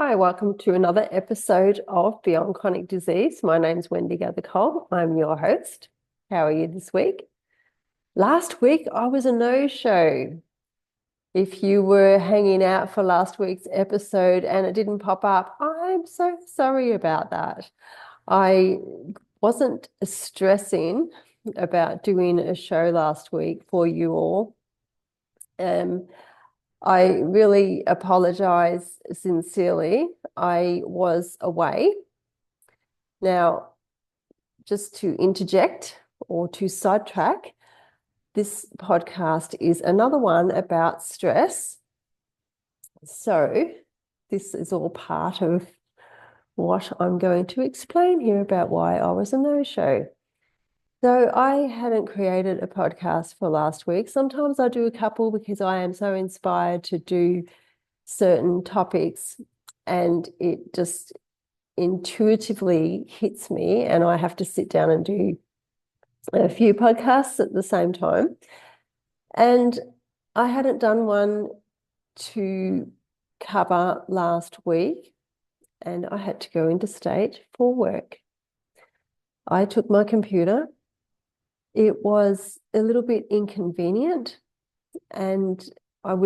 Hi, welcome to another episode of Beyond Chronic Disease. My name's Wendy Gather-Cole. I'm your host. How are you this week? Last week, I was a no-show. If you were hanging out for last week's episode and it didn't pop up, I'm so sorry about that. I wasn't stressing about doing a show last week for you all. I really apologize sincerely. I was away. Now, just to interject or to sidetrack, this podcast is another one about stress. So, this is all part of what I'm going to explain here about why I was a no-show. So, I hadn't created a podcast for last week. Sometimes I do a couple because I am so inspired to do certain topics and it just intuitively hits me, and I have to sit down and do a few podcasts at the same time. And I hadn't done one to cover last week, and I had to go interstate for work. I took my computer. It was a little bit inconvenient, and I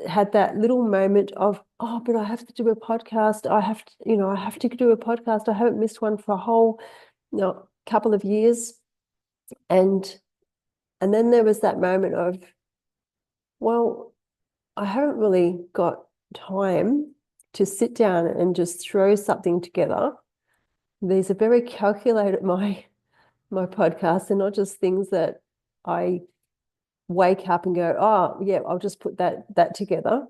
had that little moment of, oh, but I have to do a podcast. I have to do a podcast. I haven't missed one for a whole, couple of years. And then there was that moment of, well, I haven't really got time to sit down and just throw something together. These are very calculated, my podcasts. They're not just things that I wake up and go, oh, yeah, I'll just put that together.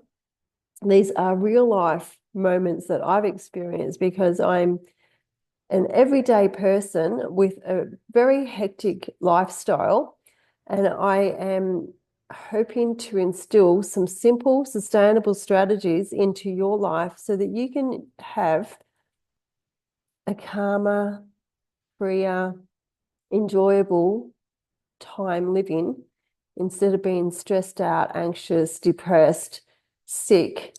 These are real life moments that I've experienced because I'm an everyday person with a very hectic lifestyle, and I am hoping to instill some simple, sustainable strategies into your life so that you can have a calmer, freer, enjoyable time living instead of being stressed out, anxious, depressed, sick,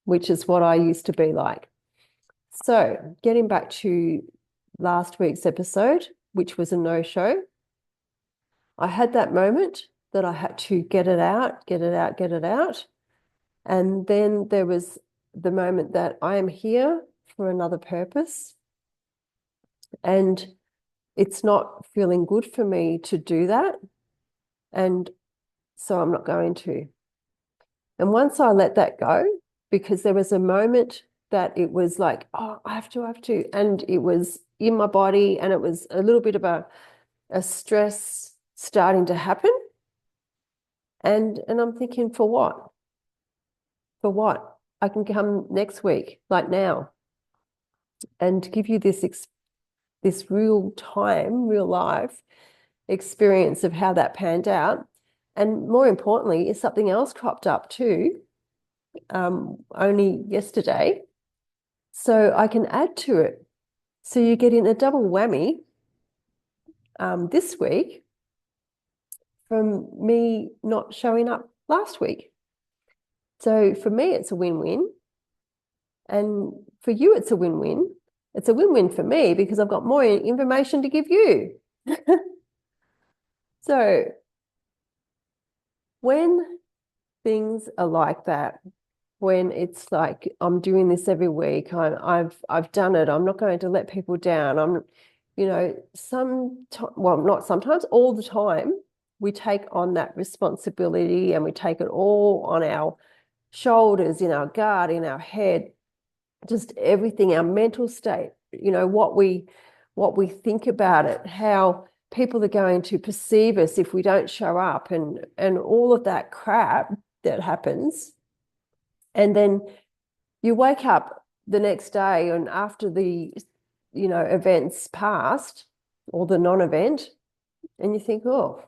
which is what I used to be like. So, getting back to last week's episode, which was a no-show, I had that moment that I had to get it out, get it out, get it out. And then there was the moment that I am here for another purpose. And it's not feeling good for me to do that. And so I'm not going to. And once I let that go, because there was a moment that it was like, oh, I have to. And it was in my body and it was a little bit of a stress starting to happen. And I'm thinking, for what? For what? I can come next week, like now, and give you this real time, real life experience of how that panned out. And more importantly, is something else cropped up too, only yesterday. So I can add to it. So you're getting a double whammy this week from me not showing up last week. So for me, it's a win-win. And for you, it's a win-win. It's a win-win for me because I've got more information to give you. So when things are like that, when it's like I'm doing this every week, I've done it. I'm not going to let people down. I'm, not sometimes, all the time, we take on that responsibility and we take it all on our shoulders, in our gut, in our head, just everything, our mental state, what we think about it, how people are going to perceive us if we don't show up, and all of that crap that happens. And then you wake up the next day and after the events passed, or the non-event, and you think, oh,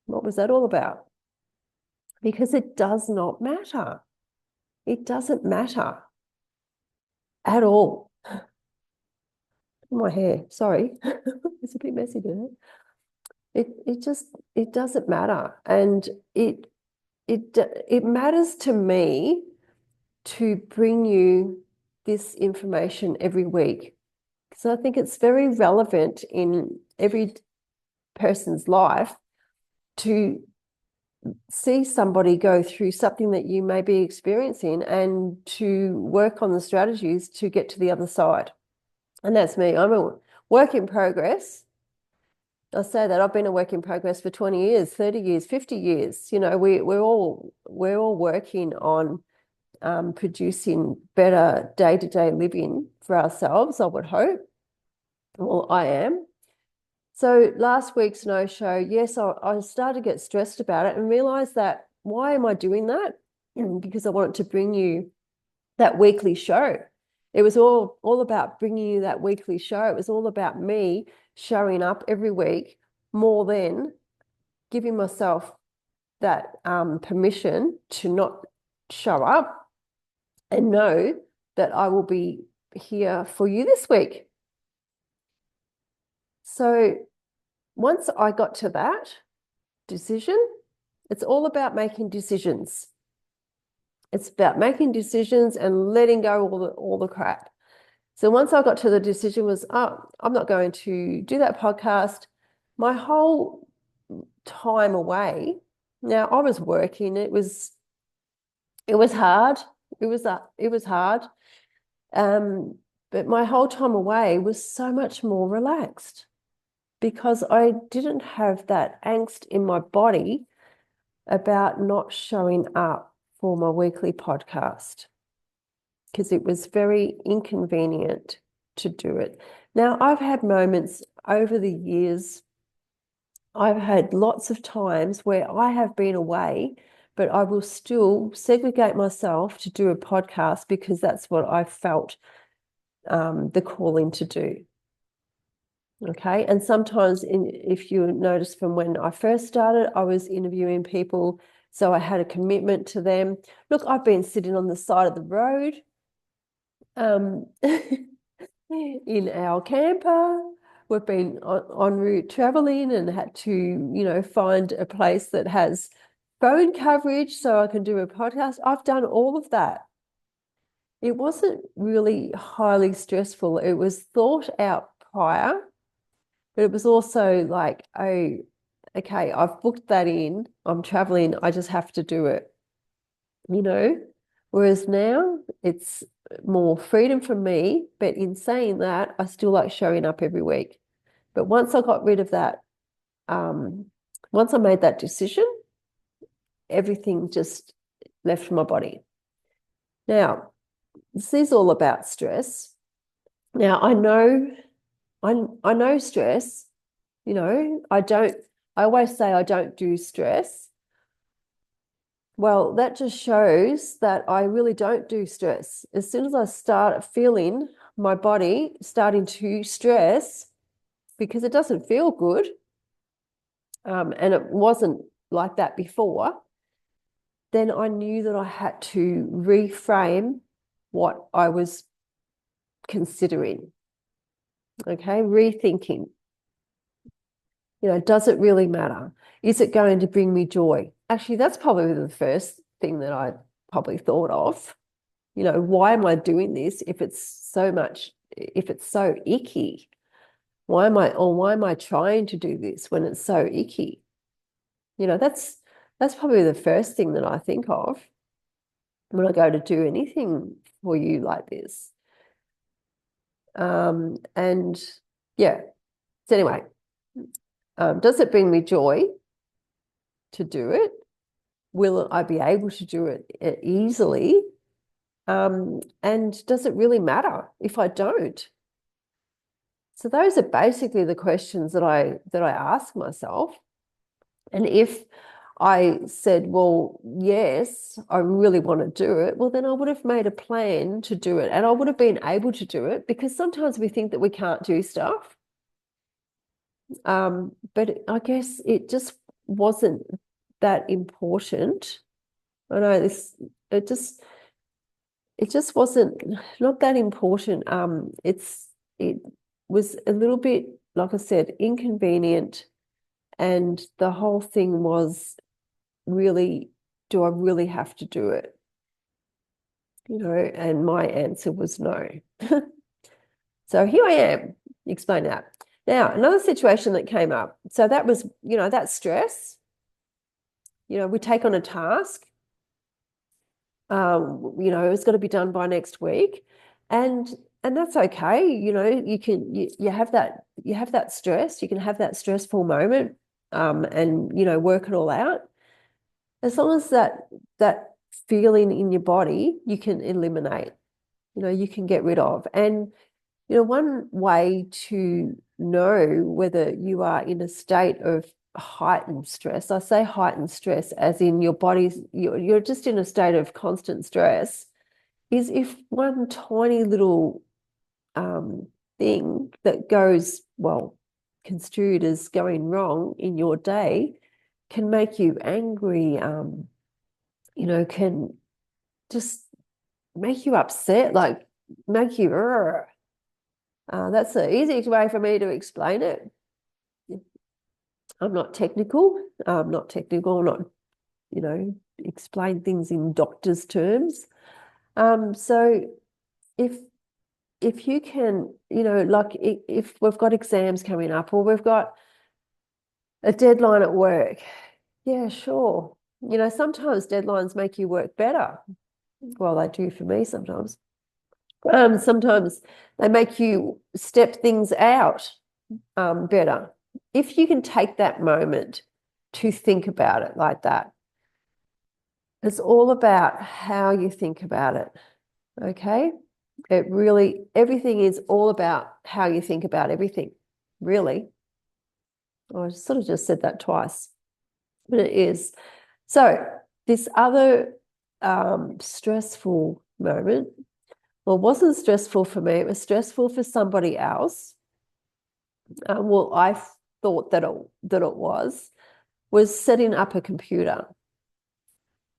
what was that all about? Because it does not matter. It doesn't matter at all. My hair, sorry. It's a bit messy, isn't it? It doesn't matter. And it matters to me to bring you this information every week because I think it's very relevant in every person's life to see somebody go through something that you may be experiencing and to work on the strategies to get to the other side. And that's me. I'm a work in progress. I say that I've been a work in progress for 20 years, 30 years, 50 years. You know, we're all working on producing better day-to-day living for ourselves, I would hope. Well, I am. So last week's no-show, yes, I started to get stressed about it and realized that why am I doing that? Because I wanted to bring you that weekly show. It was all about bringing you that weekly show. It was all about me showing up every week more than giving myself that permission to not show up and know that I will be here for you this week. So once I got to that decision, it's all about making decisions. It's about making decisions and letting go all the crap. So once I got to the decision was, oh, I'm not going to do that podcast. My whole time away, now I was working. It was hard. It was hard. But my whole time away was so much more relaxed because I didn't have that angst in my body about not showing up for my weekly podcast because it was very inconvenient to do it. Now, I've had moments over the years, I've had lots of times where I have been away, but I will still segregate myself to do a podcast because that's what I felt the calling to do. Okay. And sometimes if you notice from when I first started, I was interviewing people. So I had a commitment to them. Look, I've been sitting on the side of the road in our camper. We've been en route traveling and had to, you know, find a place that has phone coverage so I can do a podcast. I've done all of that. It wasn't really highly stressful. It was thought out prior. But it was also like, oh, okay, I've booked that in. I'm traveling. I just have to do it, you know? Whereas now it's more freedom for me. But in saying that, I still like showing up every week. But once I got rid of that, once I made that decision, everything just left my body. Now, this is all about stress. Now, I know stress. You know, I always say I don't do stress. Well, that just shows that I really don't do stress. As soon as I start feeling my body starting to stress, because it doesn't feel good, and it wasn't like that before, then I knew that I had to reframe what I was considering. Okay, rethinking. You know, does it really matter? Is it going to bring me joy? Actually, that's probably the first thing that I probably thought of. You know, why am I doing this if it's so icky? Why am I trying to do this when it's so icky? You know, that's probably the first thing that I think of when I go to do anything for you like this. And yeah. So anyway, does it bring me joy to do it? Will I be able to do it easily? And does it really matter if I don't? So those are basically the questions that I ask myself. And if I said, well, yes, I really want to do it, well, then I would have made a plan to do it and I would have been able to do it because sometimes we think that we can't do stuff. But I guess it just wasn't that important. I know it just wasn't not that important. It was a little bit, like I said, inconvenient, and the whole thing was really, do I really have to do it? and my answer was no. So here I am, explain that. Now, another situation that came up. So that was, that stress. We take on a task. It's got to be done by next week. And that's okay. You have that stress. You can have that stressful moment, and work it all out. As long as that feeling in your body you can eliminate, you can get rid of. And one way to know whether you are in a state of heightened stress, I say heightened stress as in your body's, you're just in a state of constant stress, is if one tiny little thing that goes, well, construed as going wrong in your day can make you angry, can just make you upset, like make you, that's the easiest way for me to explain it. I'm not technical, not, explain things in doctor's terms. So if you can, like if we've got exams coming up or we've got a deadline at work, yeah, sure. Sometimes deadlines make you work better. Well, they do for me sometimes. Sometimes they make you step things out better. If you can take that moment to think about it like that, it's all about how you think about it. Okay? Everything is all about how you think about everything, really. I sort of just said that twice, but it is. So this other stressful moment, well, it wasn't stressful for me. It was stressful for somebody else. Well, I thought that it was setting up a computer.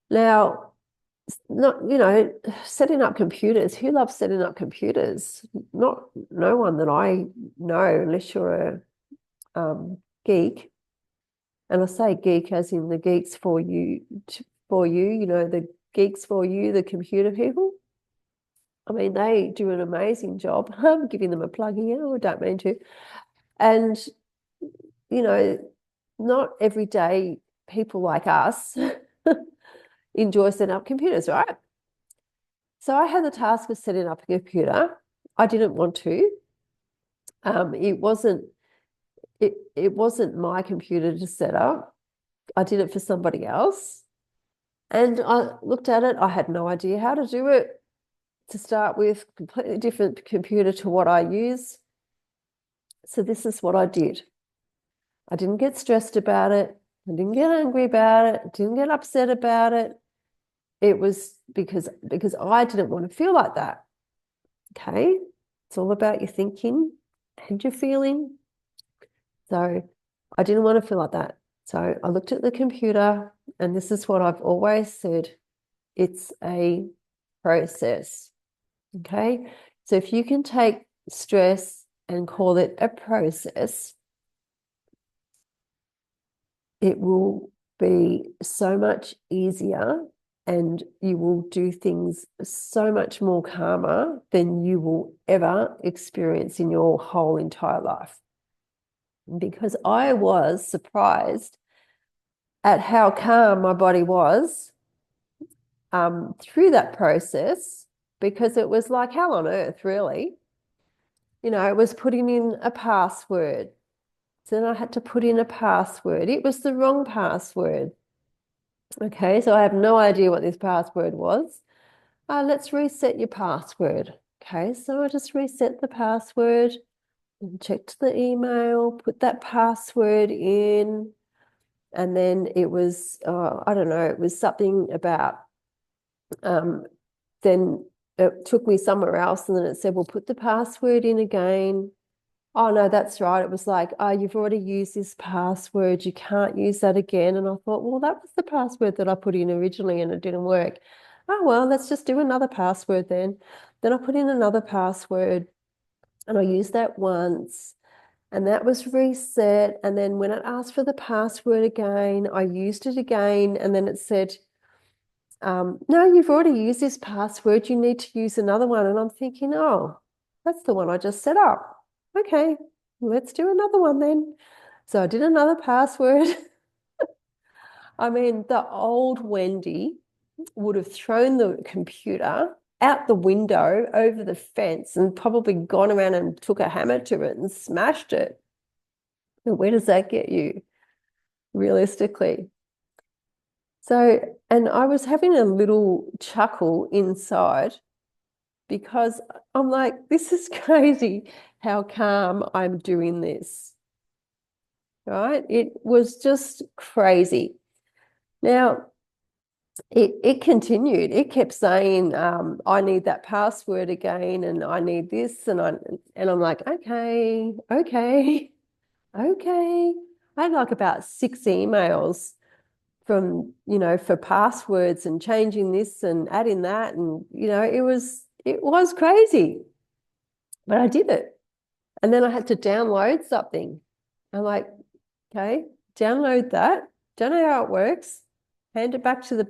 Now, not, setting up computers. Who loves setting up computers? No one that I know, unless you're a geek. And I say geek as in the geeks for you, the geeks for you, the computer people. I mean, they do an amazing job. I'm giving them a plug here, I don't mean to. And, not every day people like us enjoy setting up computers, right? So I had the task of setting up a computer. I didn't want to. It wasn't my computer to set up. I did it for somebody else. And I looked at it. I had no idea how to do it. To start with, completely different computer to what I use. So this is what I did. I didn't get stressed about it. I didn't get angry about it. I didn't get upset about it. It was because I didn't want to feel like that. Okay? It's all about your thinking and your feeling. So I didn't want to feel like that. So I looked at the computer, and this is what I've always said. It's a process. Okay? So if you can take stress and call it a process, it will be so much easier and you will do things so much more calmer than you will ever experience in your whole entire life. Because I was surprised at how calm my body was through that process, because it was like hell on earth, really. It was putting in a password. So then I had to put in a password. It was the wrong password. Okay, so I have no idea what this password was. Let's reset your password. Okay, so I just reset the password and checked the email, put that password in, and then it was, I don't know, it was something about, then it took me somewhere else, and then it said, well, put the password in again. Oh, no, that's right. It was like, oh, you've already used this password. You can't use that again. And I thought, well, that was the password that I put in originally and it didn't work. Oh, well, let's just do another password then. Then I put in another password and I used that once and that was reset. And then when it asked for the password again, I used it again. And then it said, no, you've already used this password. You need to use another one. And I'm thinking, oh, that's the one I just set up. Okay, let's do another one then. So I did another password. I mean, the old Wendy would have thrown the computer out the window over the fence and probably gone around and took a hammer to it and smashed it. And where does that get you, realistically? So, and I was having a little chuckle inside because I'm like, this is crazy how calm I'm doing this, right? It was just crazy. Now, it continued. It kept saying, I need that password again, and I need this, and I'm like, okay, okay, okay. I had like about 6 emails from, for passwords and changing this and adding that, and it was crazy, but I did it. And then I had to download something. I'm like, okay, download that. Don't know how it works. Hand it back to the,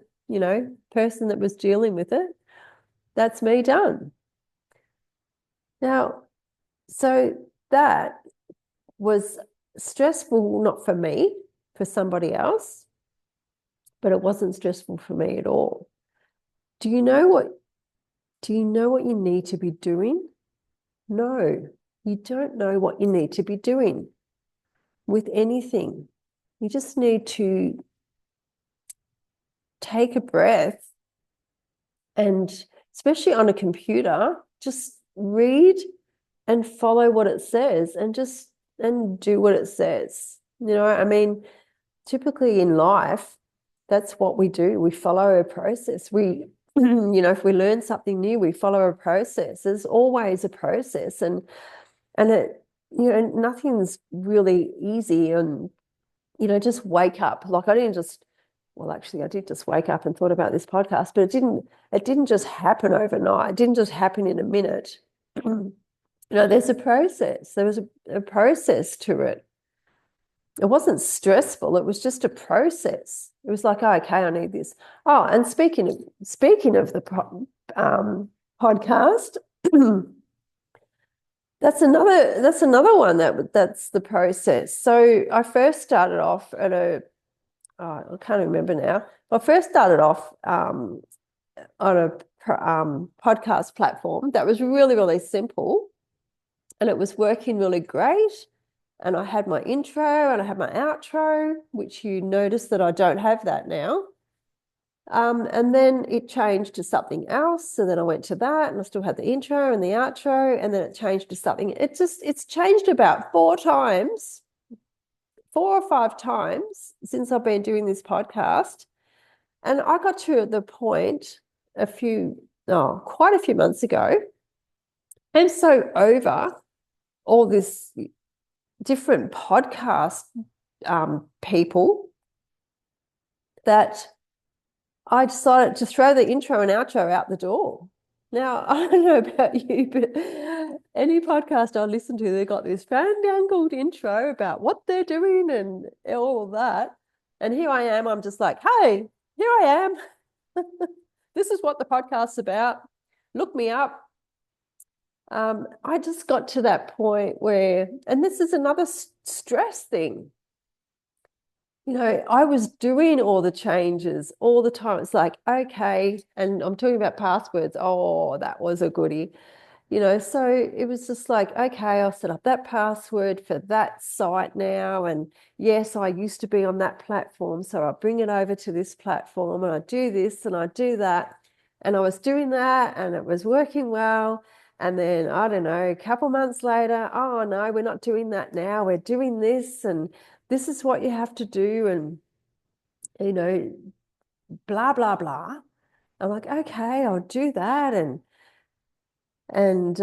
person that was dealing with it. That's me done. Now, so that was stressful, not for me, for somebody else, but it wasn't stressful for me at all. Do you know what you need to be doing? No, you don't know what you need to be doing with anything. You just need to take a breath and, especially on a computer, just read and follow what it says and do what it says. I mean, typically in life, that's what we do. We follow a process. If we learn something new, we follow a process. There's always a process, and it, nothing's really easy. And just wake up. Like I didn't just, well, actually, I did just wake up and thought about this podcast, but it didn't just happen overnight. It didn't just happen in a minute. There's a process. There was a process to it. It wasn't stressful. It was just a process. It was like, oh, okay, I need this. Oh, and speaking of the podcast, that's another one that's the process. So I first started off I can't remember now. I first started off on a podcast platform that was really, really simple, and it was working really great. And I had my intro and I had my outro, which you notice that I don't have that now. And then it changed to something else. So then I went to that and I still had the intro and the outro, and then it changed to something. It's changed about 4 or 5 times since I've been doing this podcast. And I got to the point quite a few months ago. I'm so over all this different podcast people that I decided to throw the intro and outro out the door. Now, I don't know about you, but any podcast I listen to, they've got this fandangled intro about what they're doing and all of that. And here I am, I'm just like, hey, here I am. This is what the podcast's about. Look me up. I just got to that point where, and this is another stress thing. I was doing all the changes all the time. It's like, okay, and I'm talking about passwords. Oh, that was a goodie. So it was just like, okay, I'll set up that password for that site now. And yes, I used to be on that platform, so I'll bring it over to this platform and I do this and I do that. And I was doing that and it was working well. And then, I don't know, a couple months later, oh no, we're not doing that now. We're doing this, and this is what you have to do. And, blah, blah, blah. I'm like, okay, I'll do that. And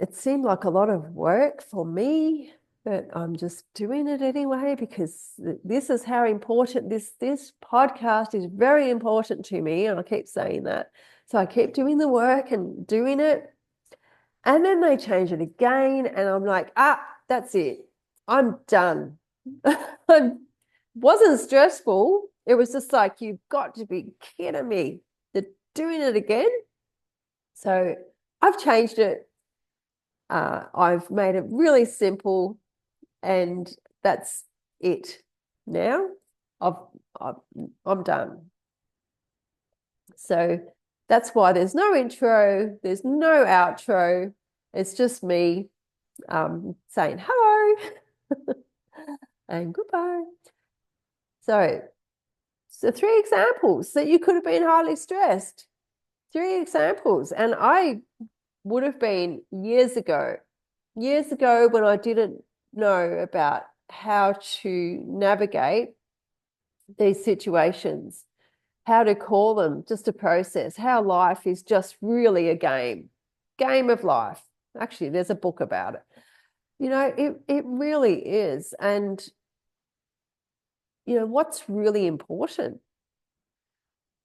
it seemed like a lot of work for me, but I'm just doing it anyway because this is how important this podcast is very important to me. And I keep saying that. So I keep doing the work and doing it. And then they change it again. And I'm like, that's it. I'm done. It wasn't stressful. It was just like, you've got to be kidding me. doing it again. So I've changed it. I've made it really simple, and that's it. Now I've, I've I'm done. So that's why there's no intro, there's no outro. It's just me saying hello and goodbye. So three examples that you could have been highly stressed. Three examples. And I would have been years ago when I didn't know about how to navigate these situations, how to call them just a process, how life is just really a game of life. Actually, there's a book about it. It really is. And, what's really important?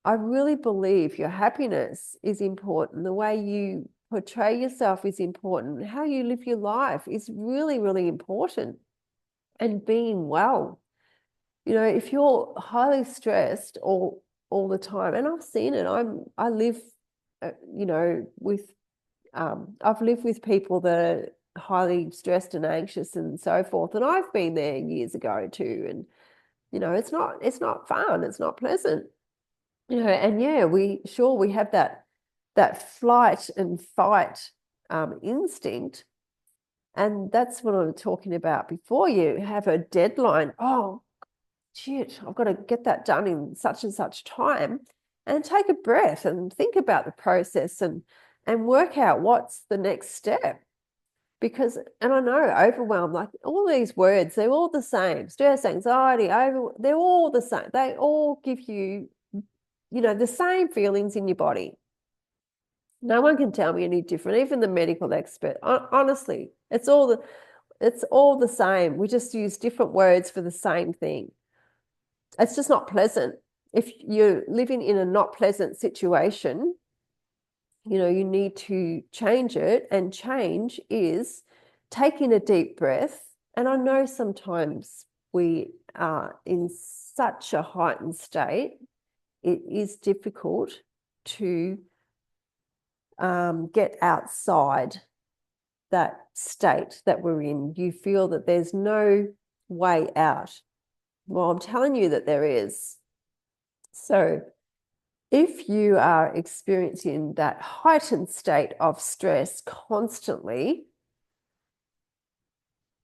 I really believe your happiness is important. The way you portray yourself is important. How you live your life is really, really important. And being well. If you're highly stressed all the time, and I've seen it, I live, with I've lived with people that are highly stressed and anxious and so forth, and I've been there years ago too. And it's not fun, it's not pleasant. And yeah, we have that flight and fight instinct, and that's what I'm talking about before. You have a deadline. Oh, shit, I've got to get that done in such and such time, and take a breath and think about the process and work out what's the next step. Because, and I know overwhelm, like all these words, they're all the same. Stress, anxiety, they're all the same. They all give you, the same feelings in your body. No one can tell me any different, even the medical expert. Honestly, it's all the same. We just use different words for the same thing. It's just not pleasant. If you're living in a not pleasant situation, you need to change it, and change is taking a deep breath. And I know sometimes we are in such a heightened state, it is difficult to get outside that state that we're in. You feel that there's no way out. Well, I'm telling you that there is. So if you are experiencing that heightened state of stress constantly,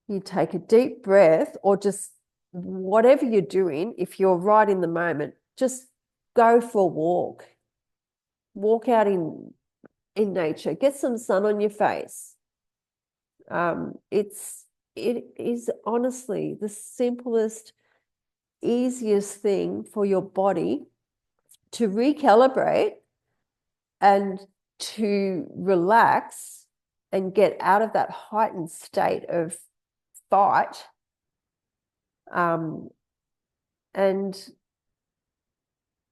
you take a deep breath, or just whatever you're doing, if you're right in the moment, just go for a walk. Walk out in nature, get some sun on your face. It is honestly the simplest, easiest thing for your body to recalibrate and to relax and get out of that heightened state of fight. And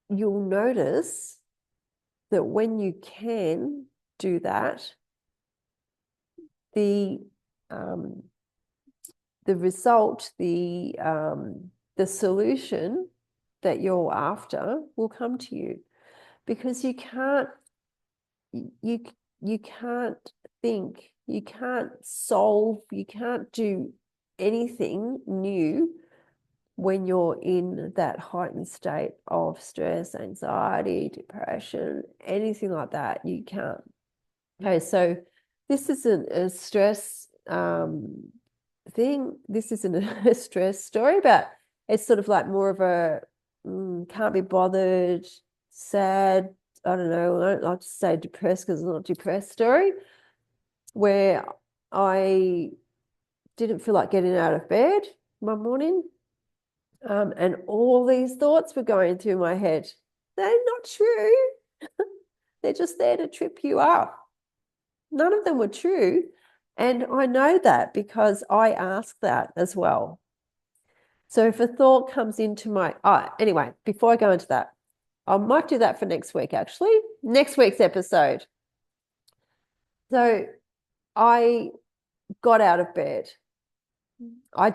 you'll notice that when you can do that, the result, the solution that you're after will come to you, because you can't think, you can't solve, you can't do anything new when you're in that heightened state of stress, anxiety, depression, anything like that. You can't. Okay, so this isn't a stress thing. This isn't a stress story, but it's sort of like more of a can't be bothered, sad, I don't know, I don't like to say depressed because it's not a depressed story, where I didn't feel like getting out of bed one morning, and all these thoughts were going through my head. They're not true. They're just there to trip you up. None of them were true. And I know that because I ask that as well. So if a thought comes into my, anyway, before I go into that, I might do that for next week, actually, next week's episode. So I got out of bed. I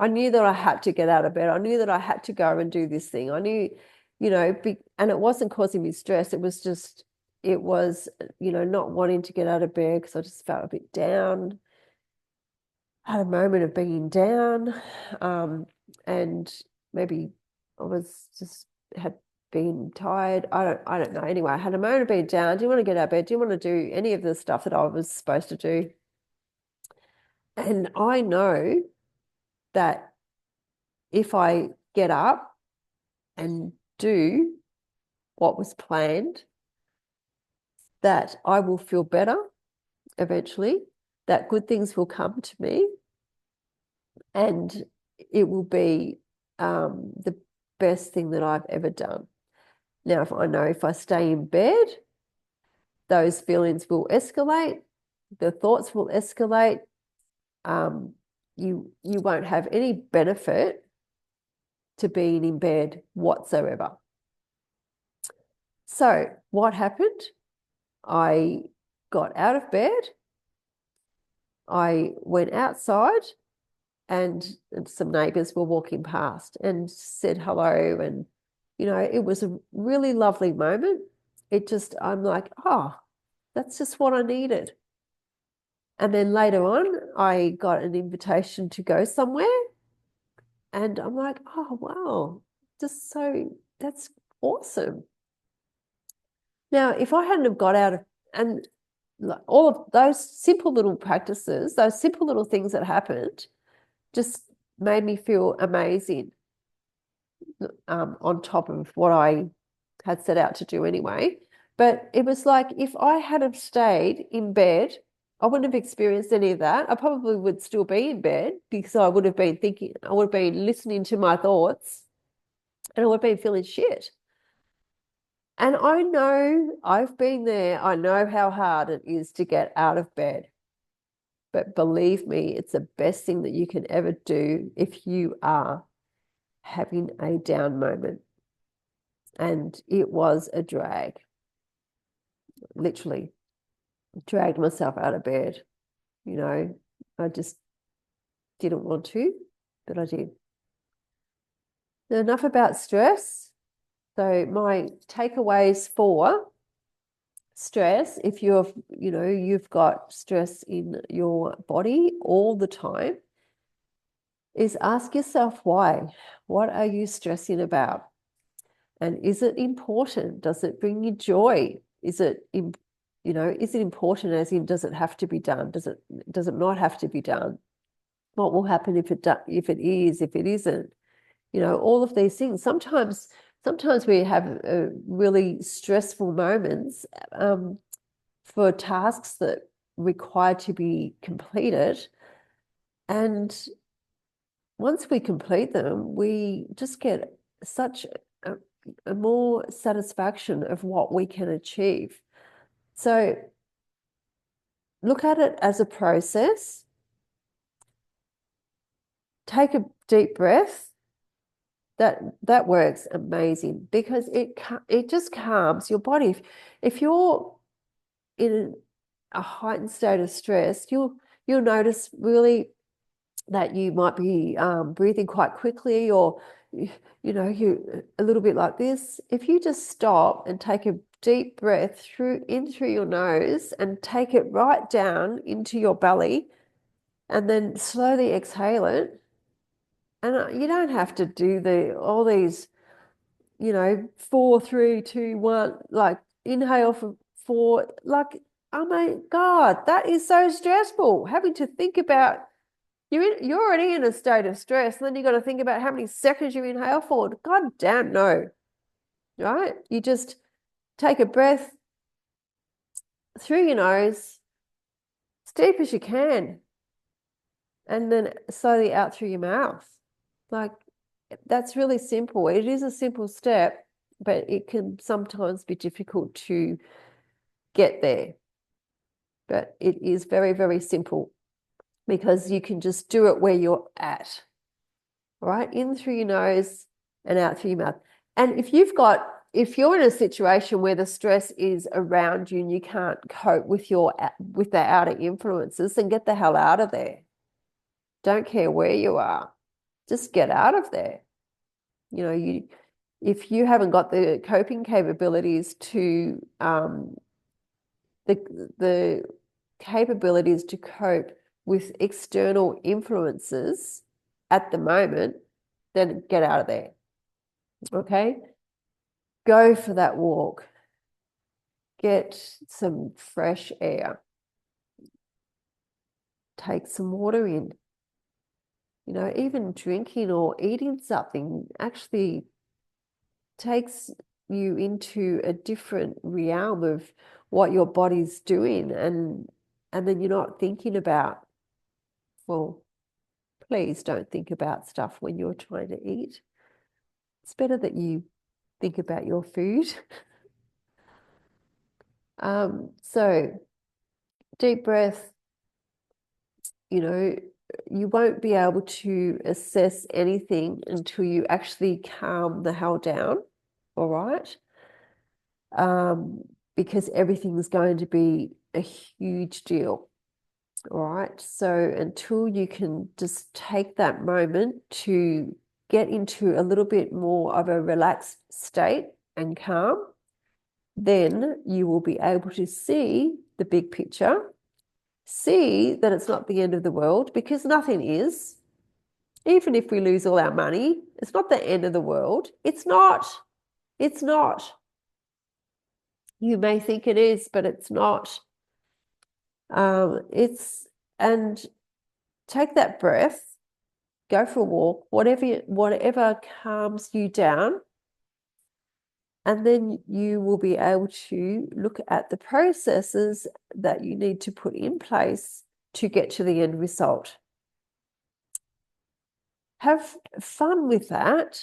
knew that I had to get out of bed. I knew that I had to go and do this thing. I knew, and it wasn't causing me stress. It was just it was, not wanting to get out of bed because I just felt a bit down. I had a moment of being down, and maybe I was just had been tired. I don't know. Anyway, I had a moment of being down. Do you want to get out of bed? Do you want to do any of the stuff that I was supposed to do? And I know that if I get up and do what was planned, that I will feel better eventually, that good things will come to me, and it will be the best thing that I've ever done. Now, if I know if I stay in bed, those feelings will escalate, the thoughts will escalate. You won't have any benefit to being in bed whatsoever. So what happened? I got out of bed. I went outside, and some neighbors were walking past and said hello. And, it was a really lovely moment. I'm like, oh, that's just what I needed. And then later on, I got an invitation to go somewhere. And I'm like, oh, wow, that's awesome. Now, if I hadn't have got out of, and all of those simple little practices, those simple little things that happened, just made me feel amazing, on top of what I had set out to do anyway. But it was like, if I had have stayed in bed, I wouldn't have experienced any of that. I probably would still be in bed because I would have been thinking, I would have been listening to my thoughts, and I would have been feeling shit. And I know I've been there. I know how hard it is to get out of bed. But believe me, it's the best thing that you can ever do if you are having a down moment. And it was a drag. Literally dragged myself out of bed. I just didn't want to, but I did. Now, enough about stress. So my takeaways for stress, if you've got stress in your body all the time, is ask yourself why. What are you stressing about? And is it important? Does it bring you joy? Is it important, as in, does it have to be done? Does it not have to be done? What will happen if it is, if it isn't? All of these things. Sometimes we have really stressful moments for tasks that require to be completed. And once we complete them, we just get such a more satisfaction of what we can achieve. So look at it as a process. Take a deep breath. That works amazing because it just calms your body. If you're in a heightened state of stress, you'll notice really that you might be breathing quite quickly, or you a little bit like this. If you just stop and take a deep breath in through your nose and take it right down into your belly, and then slowly exhale it. And you don't have to do all these, 4, 3, 2, 1, like inhale for 4, like, oh my God, that is so stressful. Having to think about, you're already in a state of stress, and then you got to think about how many seconds you inhale for. God damn, no. Right? You just take a breath through your nose, as deep as you can, and then slowly out through your mouth. Like, that's really simple. It is a simple step, but it can sometimes be difficult to get there. But it is very, very simple because you can just do it where you're at. All right, in through your nose and out through your mouth. And if you're in a situation where the stress is around you and you can't cope with the outer influences, then get the hell out of there. Don't care where you are. Just get out of there. If you haven't got the coping capabilities to the capabilities to cope with external influences at the moment, then get out of there. Okay? Go for that walk. Get some fresh air. Take some water in. You know, even drinking or eating something actually takes you into a different realm of what your body's doing, and then you're not thinking about, well, please don't think about stuff when you're trying to eat. It's better that you think about your food. So deep breath, you know, you won't be able to assess anything until you actually calm the hell down, all right? Because everything's going to be a huge deal, all right? So until you can just take that moment to get into a little bit more of a relaxed state and calm, then you will be able to see the big picture, see that it's not the end of the world, because nothing is. Even if we lose all our money, it's not the end of the world. It's not. It's not. You may think it is, but it's not. And take that breath, go for a walk, whatever calms you down, and then you will be able to look at the processes that you need to put in place to get to the end result. Have fun with that,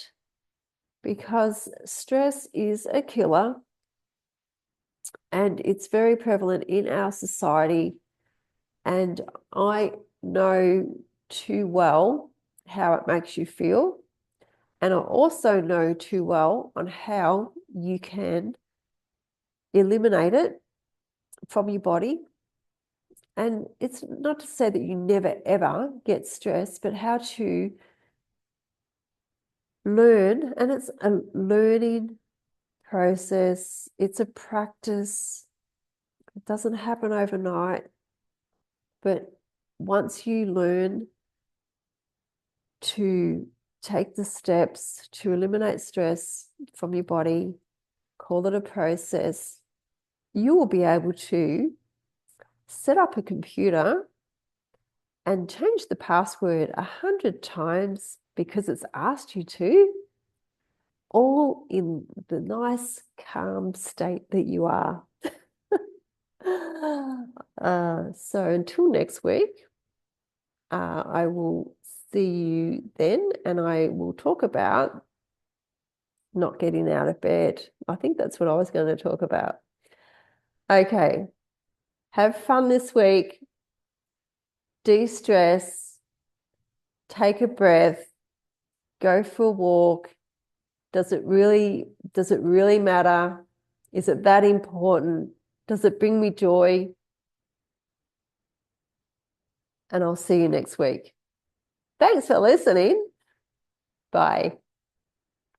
because stress is a killer and it's very prevalent in our society. And I know too well how it makes you feel. And I also know too well on how you can eliminate it from your body. And it's not to say that you never, ever get stressed, but how to learn. And it's a learning process. It's a practice. It doesn't happen overnight. But once you learn to take the steps to eliminate stress from your body, call it a process, you will be able to set up a computer and change the password 100 times because it's asked you to, all in the nice, calm state that you are. So until next week, I will see you then, and I will talk about not getting out of bed. I think that's what I was going to talk about. Okay. Have fun this week. De-stress. Take a breath. Go for a walk. Does it really matter? Is it that important? Does it bring me joy? And I'll see you next week. Thanks for listening. Bye.